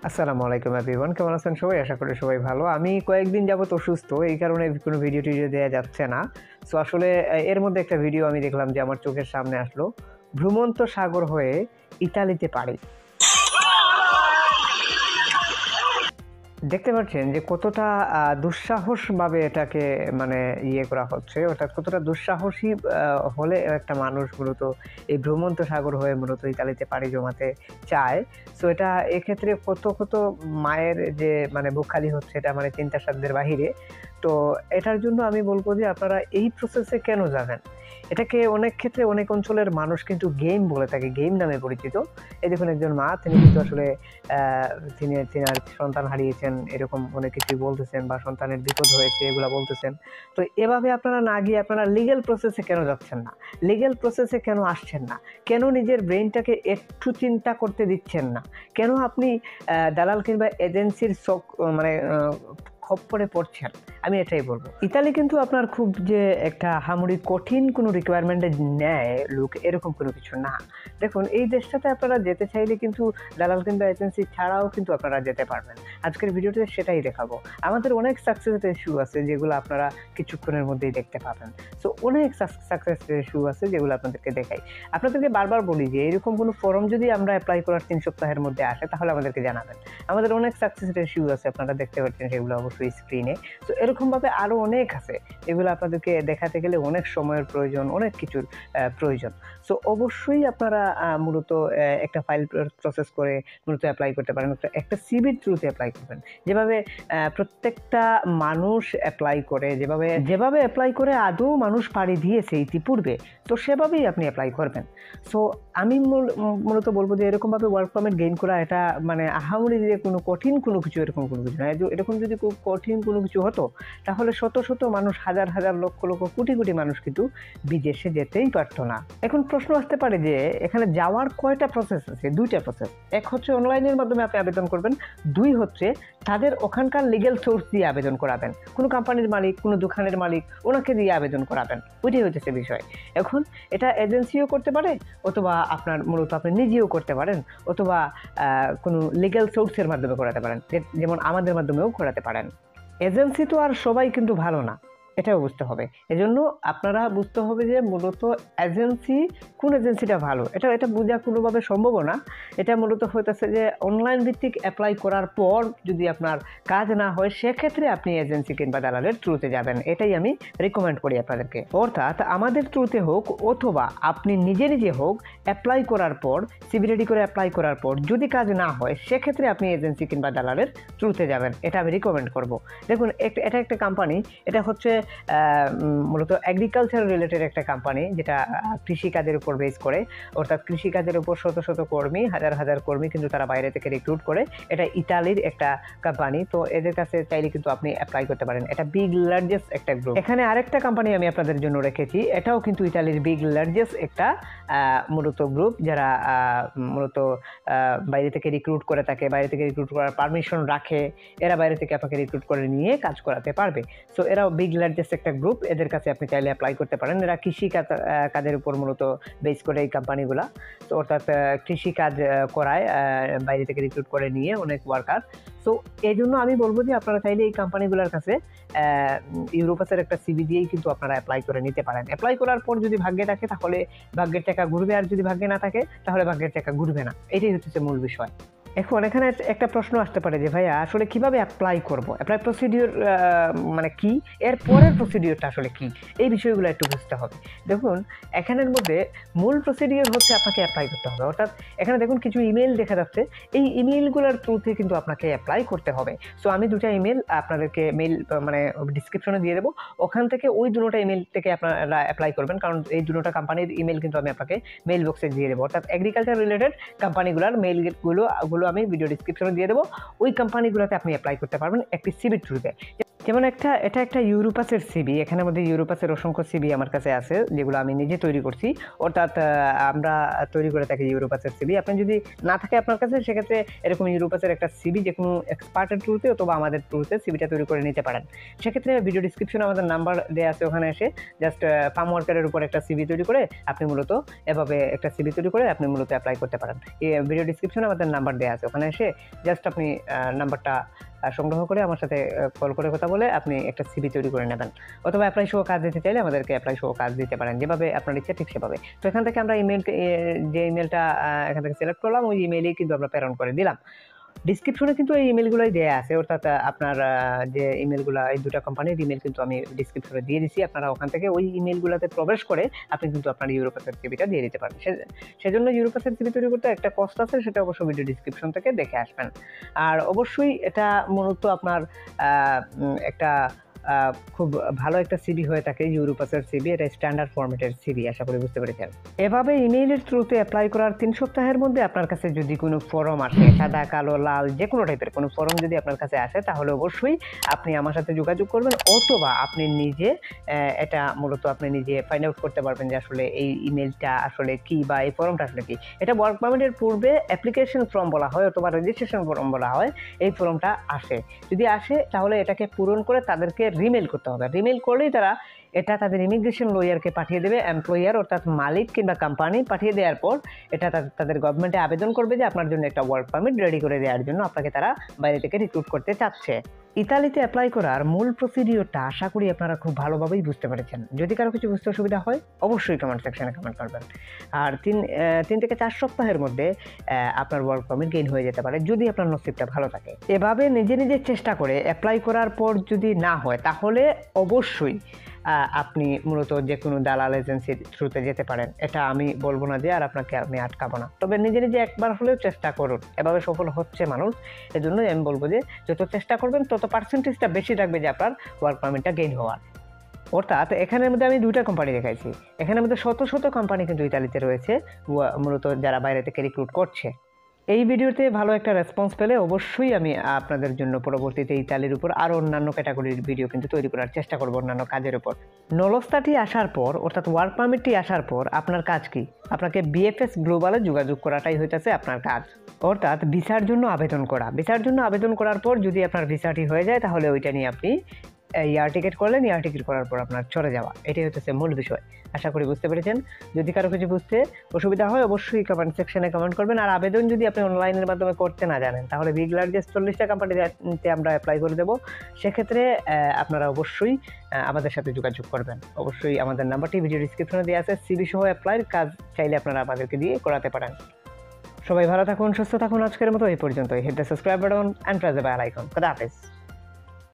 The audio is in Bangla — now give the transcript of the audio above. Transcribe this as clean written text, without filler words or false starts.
আসসালামু আলাইকুম এভরিওয়ান, কেমন আছেন সবাই? আশা করি সবাই ভালো। আমি কয়েকদিন যাবত অসুস্থ, এই কারণে কোনো ভিডিও টিডিও দেওয়া যাচ্ছে না। সো আসলে এর মধ্যে একটা ভিডিও আমি দেখলাম যে আমার চোখের সামনে আসলো, ভ্রমন্ত সাগর হয়ে ইতালিতে পাড়ি। দেখতে পাচ্ছেন যে কতটা দুঃসাহসভাবে এটাকে মানে করা হচ্ছে, অর্থাৎ কতটা দুঃসাহসী হলে একটা মানুষ মূলত এই ভ্রমন্ত সাগর হয়ে মূলত ইতালিতে পাড়ি জমাতে চায়। সো এটা এক্ষেত্রে কত মায়ের যে মানে বুক খালি হচ্ছে, এটা মানে চিন্তা সাধ্যের বাহিরে। তো এটার জন্য আমি বলব যে আপনারা এই প্রসেসে কেন যাবেন? এটাকে অনেক ক্ষেত্রে অনেক অঞ্চলের মানুষ কিন্তু গেম বলে থাকে, গেম নামে পরিচিত। এই দেখুন একজন মা, তিনি কিন্তু আসলে তিনার সন্তান হারিয়েছেন, এরকম অনেক কিছুই বলতেছেন, বা সন্তানের বিপদ হয়েছে এগুলা বলতেছেন। তো এভাবে আপনারা না গিয়ে আপনারা লিগ্যাল প্রসেসে কেন যাচ্ছেন না? লিগ্যাল প্রসেসে কেন আসছেন না? কেন নিজের ব্রেইনটাকে একটু চিন্তা করতে দিচ্ছেন না? কেন আপনি দালাল কিংবা এজেন্সির মানে খপ্পরে পড়ছেন? আমি এটাই বলবো। ইতালি কিন্তু আপনার খুব যে একটা আহামরি কঠিন কোনো রিকোয়ারমেন্টে নেয় লোক, এরকম কোনো কিছু না। দেখুন, এই দেশটাতে আপনারা যেতে চাইলে কিন্তু দালাল কিংবা এজেন্সি ছাড়াও কিন্তু আপনারা যেতে পারবেন। আজকের ভিডিওতে সেটাই দেখাবো। আমাদের অনেক সাকসেস ইস্যু আছে যেগুলো আপনারা কিছুক্ষণের মধ্যেই দেখতে পাবেন। সো অনেক সাকসেস ইস্যু আছে যেগুলো আপনাদেরকে দেখাই। আপনাদেরকে বারবার বলি যে এরকম কোনো ফর্ম যদি আমরা অ্যাপ্লাই করার 3 সপ্তাহের মধ্যে আসে, তাহলে আমাদেরকে জানাবেন। আমাদের অনেক সাকসেস ইস্যু আছে, আপনারা দেখতে পাচ্ছেন সেগুলো অবশ্যই স্ক্রিনে। তো এরকমভাবে আরও অনেক আছে, এগুলো আপনাদেরকে দেখাতে গেলে অনেক সময়ের প্রয়োজন, অনেক কিছুর প্রয়োজন। সো অবশ্যই আপনারা মূলত একটা ফাইল প্রসেস করে মূলত অ্যাপ্লাই করতে পারেন। একটা সিভির থ্রুতে অ্যাপ্লাই করবেন, যেভাবে প্রত্যেকটা মানুষ অ্যাপ্লাই করে, যেভাবে অ্যাপ্লাই করে আদৌ মানুষ পাড়ি দিয়েছে ইতিপূর্বে, তো সেভাবেই আপনি অ্যাপ্লাই করবেন। সো আমি মূলত বলবো যে এরকমভাবে ওয়ার্ক পারমিট গেইন করা এটা মানে আহামরি যে কোনো কঠিন কোনো কিছু, এরকম কোনো কিছু নয়। এরকম যদি খুব কঠিন কোনো কিছু হতো, তাহলে শত শত মানুষ, হাজার হাজার লক্ষ লক্ষ কোটি কোটি মানুষ কিন্তু বিদেশে যেতেই পারতো না। এখন প্রশ্ন আসতে পারে যে এখানে যাওয়ার কয়টা প্রসেস আছে? 2টা প্রসেস। এক হচ্ছে অনলাইনের মাধ্যমে আপনি আবেদন করবেন, 2 হচ্ছে তাদের ওখানকার লিগ্যাল সোর্স দিয়ে আবেদন করাবেন। কোনো কোম্পানির মালিক, কোনো দোকানের মালিক, ওনাকে দিয়ে আবেদন করাবেন। ওইটাই হচ্ছে বিষয়। এখন এটা এজেন্সিও করতে পারে, অথবা আপনার মূলত আপনি নিজেও করতে পারেন, অথবা কোনো লিগ্যাল সোর্সের মাধ্যমে করাতে পারেন, যেমন আমাদের মাধ্যমেও করাতে পারেন। এজেন্সি তো আর সবাই কিন্তু ভালো না, এটাও বুঝতে হবে। এজন্য আপনারা বুঝতে হবে যে মূলত এজেন্সি, কোন এজেন্সিটা ভালো, এটা বোঝা কোনোভাবে সম্ভব না। এটা মূলত হইতেছে যে অনলাইন ভিত্তিক অ্যাপ্লাই করার পর যদি আপনার কাজ না হয়, সেক্ষেত্রে আপনি এজেন্সি কিংবা দালালের থ্রুতে যাবেন। এটাই আমি রিকমেন্ড করি আপনাদেরকে। অর্থাৎ আমাদের থ্রুতে হোক অথবা আপনি নিজে নিজে হোক, অ্যাপ্লাই করার পর, সিভি রেডি করে অ্যাপ্লাই করার পর যদি কাজ না হয়, সেক্ষেত্রে আপনি এজেন্সি কিংবা দালালের থ্রুতে যাবেন। এটা আমি রিকমেন্ড করব। দেখুন, এটা একটা কোম্পানি, এটা হচ্ছে মূলত এগ্রিকালচার রিলেটেড একটা কোম্পানি, যেটা কৃষিকাজের উপর বেস করে। অর্থাৎ কৃষিকাজের উপর শত শত কর্মী, হাজার হাজার কর্মী কিন্তু তারা বাইরে থেকে রিক্রুট করে। এটা ইতালির একটা কোম্পানি। তো এদের কাছে চাইলে কিন্তু আপনি অ্যাপ্লাই করতে পারেন। এটা বিগ লার্জেস্ট একটা গ্রুপ। এখানে আরেকটা কোম্পানি আমি আপনাদের জন্য রেখেছি, এটাও কিন্তু ইতালির বিগ লার্জেস্ট একটা মূলত গ্রুপ, যারা মূলত বাইরে থেকে রিক্রুট করে থাকে, বাইরে থেকে রিক্রুট করার পারমিশন রাখে। এরা বাইরে থেকে আপনাকে রিক্রুট করে নিয়ে কাজ করাতে পারবে। সো এরাও বিগ লার্জেস্ট একটা গ্রুপ, এদের কাছে আপনি চাইলে অ্যাপ্লাই করতে পারেন। এরা কৃষি কাজের উপর মূলত বেস করে এই কোম্পানিগুলা। তো অর্থাৎ কৃষি কাজ করায়, বাইরে থেকে রিক্রুট করে নিয়ে অনেক ওয়ার্কার। সো এই জন্য আমি বলবো যে আপনারা চাইলে এই কোম্পানিগুলোর কাছে ইউরোপাসের একটা সিভি দিয়েই কিন্তু আপনারা অ্যাপ্লাই করে নিতে পারেন। অ্যাপ্লাই করার পর যদি ভাগ্যে থাকে, তাহলে ভাগ্যের টাকা ঘুরবে, আর যদি ভাগ্যে না থাকে, তাহলে ভাগ্যের টাকা ঘুরবে না। এটাই হচ্ছে মূল বিষয়। এখন এখানে একটা প্রশ্ন আসতে পারে যে ভাইয়া, আসলে কিভাবে অ্যাপ্লাই করব, অ্যাপ্লাই প্রসিডিওর মানে কি, এর পরের প্রসিডিওরটা আসলে কি, এই বিষয়গুলো একটু বুঝতে হবে। দেখুন, এখানের মধ্যে মূল প্রসিডিওর হচ্ছে আপনাকে অ্যাপ্লাই করতে হবে। অর্থাৎ এখানে দেখুন কিছু ইমেল দেখা যাচ্ছে, এই ইমেলগুলোর থ্রুতে কিন্তু আপনাকে অ্যাপ্লাই করতে হবে। সো আমি 2টা ইমেল আপনাদেরকে মেল মানে ডিসক্রিপশনে দিয়ে দেবো, ওখান থেকে ওই 2টা ইমেল থেকে আপনারা অ্যাপ্লাই করবেন, কারণ এই 2টা কোম্পানির ইমেল কিন্তু আমি আপনাকে মেল বক্সে দিয়ে দেবো। অর্থাৎ এগ্রিকালচার রিলেটেড কোম্পানিগুলোর মেলগুলো আমি ভিডিও ডিসক্রিপশনে দিয়ে দেবো। ওই কোম্পানিগুলোতে আপনি অ্যাপ্লাই করতে পারবেন একটি সিভির থ্রুতে। যেমন এটা একটা ইউরোপাসের সিভি। এখানের মধ্যে ইউরোপাসের অসংখ্য সিভি আমার কাছে আছে, যেগুলো আমি নিজে তৈরি করছি। অর্থাৎ আমরা তৈরি করে থাকি ইউরোপাসের সিভি। আপনি যদি না থাকে আপনার কাছে, সেক্ষেত্রে এরকম ইউরোপাসের একটা সিভি যেকোনো এক্সপার্টের থ্রুতে অথবা আমাদের থ্রুতে সিভিটা তৈরি করে নিতে পারেন। সেক্ষেত্রে ভিডিও ডিসক্রিপশনে আমাদের নাম্বার দেওয়া আছে, ওখানে এসে জাস্ট ফার্ম ওয়ার্কারের উপর একটা সিভি তৈরি করে আপনি মূলত এভাবে একটা সিভি তৈরি করে আপনি মূলত অ্যাপ্লাই করতে পারেন। এই ভিডিও ডিসক্রিপশনে আমাদের নাম্বার দেওয়া আছে, ওখানে এসে জাস্ট আপনি নাম্বারটা সংগ্রহ করে আমার সাথে কল করে কথা বলে আপনি একটা সিভি তৈরি করে নেবেন। অথবা অ্যাপ্লাই সহ কাজ দিতে চাইলে আমাদেরকে অ্যাপ্লাই সহ কাজ দিতে পারেন, যেভাবে আপনার ইচ্ছা ঠিক সেভাবে। তো এখান থেকে আমরা যে ইমেলটা এখান থেকে সিলেক্ট করলাম, ওই ইমেইলেই কিন্তু আমরা প্রেরণ করে দিলাম। ডিসক্রিপশনে কিন্তু এই ইমেলগুলোই দেয়া আছে, অর্থাৎ আপনার যে ইমেলগুলা, এই দুটা কোম্পানির ইমেল কিন্তু আমি ডিসক্রিপশনে দিয়ে দিছি। আপনারা ওখান থেকে ওই ইমেলগুলোতে প্রবেশ করে আপনি কিন্তু আপনার ইউরোপাসের সিভিটা দিয়ে দিতে পারেন। সেজন্য ইউরোপাসের সিভি তৈরি করতে একটা কষ্ট আছে, সেটা অবশ্যই ভিডিও ডিসক্রিপশন থেকে দেখে আসবেন। আর অবশ্যই এটা মূলত আপনার একটা খুব ভালো একটা সিভি হয়ে থাকে ইউরোপাসের সিভি। এটা স্ট্যান্ডার্ড ফরম্যাটের সিভি, আশা করি বুঝতে পেরেছেন। এভাবে ইমেইলের থ্রুতে অ্যাপ্লাই করার 3 সপ্তাহের মধ্যে আপনার কাছে যদি কোনো ফর্ম আসে, সাদা, কালো, লাল যে কোনো টাইপের কোনো ফর্ম যদি আপনার কাছে আসে, তাহলে অবশ্যই আপনি আমার সাথে যোগাযোগ করবেন, অথবা আপনি নিজে এটা মূলত আপনি নিজে ফাইন্ড আউট করতে পারবেন যে আসলে এই ইমেলটা আসলে কি বা এই ফর্মটা আসলে কি। এটা ওয়ার্ক পারমিটের পূর্বে অ্যাপ্লিকেশন ফর্ম বলা হয় অথবা রেজিস্ট্রেশন ফর্ম বলা হয়। এই ফর্মটা আসে, যদি আসে তাহলে এটাকে পূরণ করে তাদেরকে রিমেল করতে হবে। রিমেল করলেই তারা এটা তাদের ইমিগ্রেশন লয়ারকে পাঠিয়ে দেবে। এমপ্লয়ার অর্থাৎ মালিক কিংবা কোম্পানি পাঠিয়ে দেওয়ার পর এটা তাদের গভর্নমেন্টে আবেদন করবে যে আপনার জন্য একটা ওয়ার্ক পারমিট রেডি করে দেওয়ার জন্য আপনাকে তারা বাইরে থেকে রিক্রুট করতে চাচ্ছে। ইতালিতে অ্যাপ্লাই করার মূল প্রসিডিওরটা আশা করি আপনারা খুব ভালোভাবেই বুঝতে পেরেছেন। যদি কারো কিছু বুঝতে অসুবিধা হয় অবশ্যই কমেন্ট সেকশনে কমেন্ট করবেন। আর 3 থেকে 4 সপ্তাহের মধ্যে আপনার ওয়ার্ক পারমিট গেইন হয়ে যেতে পারে, যদি আপনার নসিবটা ভালো থাকে। এভাবে নিজে চেষ্টা করে অ্যাপ্লাই করার পর যদি না হয়, তাহলে অবশ্যই আপনি মূলত যে কোনো দালাল এজেন্সির থ্রুতে যেতে পারেন। এটা আমি বলবো না যে, আর আপনাকে আমি আটকাবো না, তবে নিজে একবার হলেও চেষ্টা করুন। এভাবে সফল হচ্ছে মানুষ, এজন্যই আমি বলবো যে যত চেষ্টা করবেন তত পার্সেন্টেজটা বেশি থাকবে যে আপনার ওয়ার্ক পারমিটটা গেইন হওয়ার। অর্থাৎ এখানের মধ্যে আমি 2টা কোম্পানি দেখাইছি, এখানের মধ্যে শত কোম্পানি কিন্তু ইতালিতে রয়েছে মূলত যারা বাইরে থেকে রিক্রুট করছে। এই ভিডিওতে ভালো একটা রেসপন্স পেলে অবশ্যই আমি আপনাদের জন্য পরবর্তীতে ইতালির উপর আরও অন্যান্য ক্যাটাগরির ভিডিও কিন্তু তৈরি করার চেষ্টা করব, অন্যান্য কাজের উপর। নলস্তাটি আসার পর অর্থাৎ ওয়ার্ক পারমিটটি আসার পর আপনার কাজ কি? আপনাকে বিএফএস গ্লোবালে যোগাযোগ করাটাই হইতেছে আপনার কাজ, অর্থাৎ ভিসার জন্য আবেদন করা। ভিসার জন্য আবেদন করার পর যদি আপনার ভিসাটি হয়ে যায়, তাহলে ওইটা নিয়ে আপনি এয়ার টিকিট করলেন, এয়ার টিকিট করার পর আপনার চলে যাওয়া। এটাই হচ্ছে মূল বিষয়। আশা করি বুঝতে পেরেছেন। যদি কারো কিছু বুঝতে অসুবিধা হয় অবশ্যই কমেন্ট সেকশনে কমেন্ট করবেন। আর আবেদন যদি আপনি অনলাইনের মাধ্যমে করতে না জানেন, তাহলে বিগ লার্জেস্ট 40টা কোম্পানিতে আমরা অ্যাপ্লাই করে দেবো। সেক্ষেত্রে আপনারা অবশ্যই আমাদের সাথে যোগাযোগ করবেন। অবশ্যই আমাদের নাম্বারটি ভিডিও ডিসক্রিপশনে দেওয়া আছে। সিভি সহ অ্যাপ্লাইয়ের কাজ চাইলে আপনারা আমাদেরকে দিয়ে করাতে পারেন। সবাই ভালো থাকুন, সুস্থ থাকুন। আজকের মতো এই পর্যন্তই। Hit the subscribe button and press the bell icon. খোদা হাফেজ।